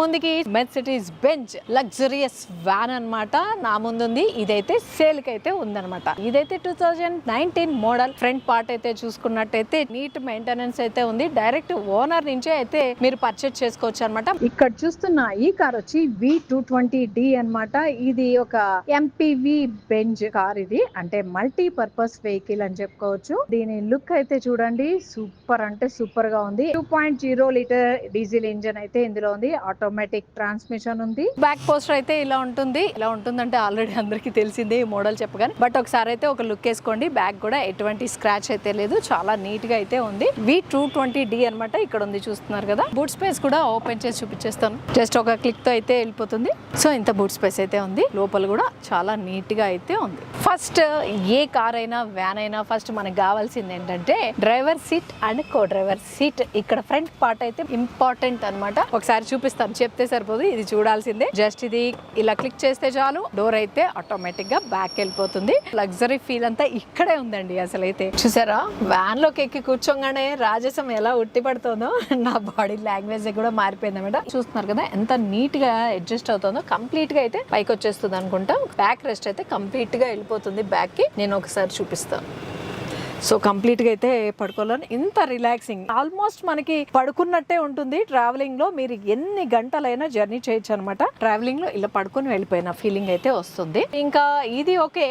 ముందుకి Mercedes Benz luxurious van అన్నమాట నా ముందుంది. ఇదైతే సేల్ కి అయితే ఉందన్నమాట. ఇదైతే 2019 మోడల్. ఫ్రంట్ పార్ట్ అయితే చూసుకున్నట్టయితే నీట్ మెయింటెనెన్స్ అయితే ఉంది. డైరెక్ట్ ఓనర్ నుంచే అయితే మీరు పర్చేస్ చేసుకోవచ్చు అనమాట. ఇక్కడ చూస్తున్న ఈ కార్ వచ్చి V220D అన్నమాట. ఇది ఒక MPV బెంజ్ కార్. ఇది అంటే మల్టీ పర్పస్ వెహికల్ అని చెప్పుకోవచ్చు. దీని లుక్ అయితే చూడండి, సూపర్ అంటే సూపర్ గా ఉంది. 2.0 లీటర్ డీజిల్ ఇంజన్ అయితే ఇందులో ఉంది. ఆటోమేటిక్ ట్రాన్స్మిషన్ ఉంది. బ్యాక్ పోస్టర్ అయితే ఇలా ఉంటుంది. ఇలా ఉంటుందంటే ఆల్రెడీ అందరికి తెలిసిందే ఈ మోడల్ చెప్పగానే. బట్ ఒకసారి అయితే ఒక లుక్ వేసుకోండి. బ్యాక్ కూడా ఎటువంటి స్క్రాచ్ అయితే లేదు, చాలా నీట్ గా అయితే ఉంది. V220D అన్నమాట. ఇక్కడ ఉంది చూస్తున్నారు కదా. బూట్ స్పేస్ కూడా ఓపెన్ చేసి చూపించేస్తాను. జస్ట్ ఒక క్లిక్ తో అయితే వెళ్ళిపోతుంది. సో ఇంత బూట్ స్పేస్ అయితే ఉంది. లోపల కూడా చాలా నీట్ గా అయితే ఉంది. ఫస్ట్ ఏ కార్ అయినా వ్యాన్ అయినా ఫస్ట్ మనకు కావాల్సింది ఏంటంటే driver seat and co driver seat. ఇక్కడ ఫ్రంట్ పార్ట్ అయితే ఇంపార్టెంట్ అన్నమాట. ఒకసారి చూపిస్తాను, చెప్తే సరిపోదు, ఇది చూడాల్సిందే. జస్ట్ ఇది ఇలా క్లిక్ చేస్తే చాలు, డోర్ అయితే ఆటోమేటిక్ గా బ్యాక్ వెళ్ళిపోతుంది. లగ్జరీ ఫీల్ అంతా ఇక్కడే ఉందండి. అసలు అయితే చూసారా, వ్యాన్ లోకి ఎక్కి కూర్చోగానే రాజసం ఎలా ఉట్టి పడుతుందో నా బాడీ లాంగ్వేజ్ కూడా మారిపోయింది అన్నమాట. చూస్తున్నారు కదా ఎంత నీట్ గా అడ్జస్ట్ అవుతుందో. కంప్లీట్ గా అయితే పైకి వచ్చేస్తుంది అనుకుంటా. బ్యాక్ రెస్ట్ అయితే కంప్లీట్ గా వెళ్ళిపోతుంది బ్యాక్ కి. నేను ఒకసారి చూపిస్తాను. సో కంప్లీట్ గా అయితే పడుకోవాలని ఇంత రిలాక్సింగ్, ఆల్మోస్ట్ మనకి పడుకున్నట్టే ఉంటుంది. ట్రావెలింగ్ లో మీరు ఎన్ని గంటలైనా జర్నీ చేయొచ్చు అనమాట. ట్రావెలింగ్ లో ఇలా పడుకొని వెళ్ళిపోయిన ఫీలింగ్ అయితే వస్తుంది. ఇంకా ఇది ఓకే,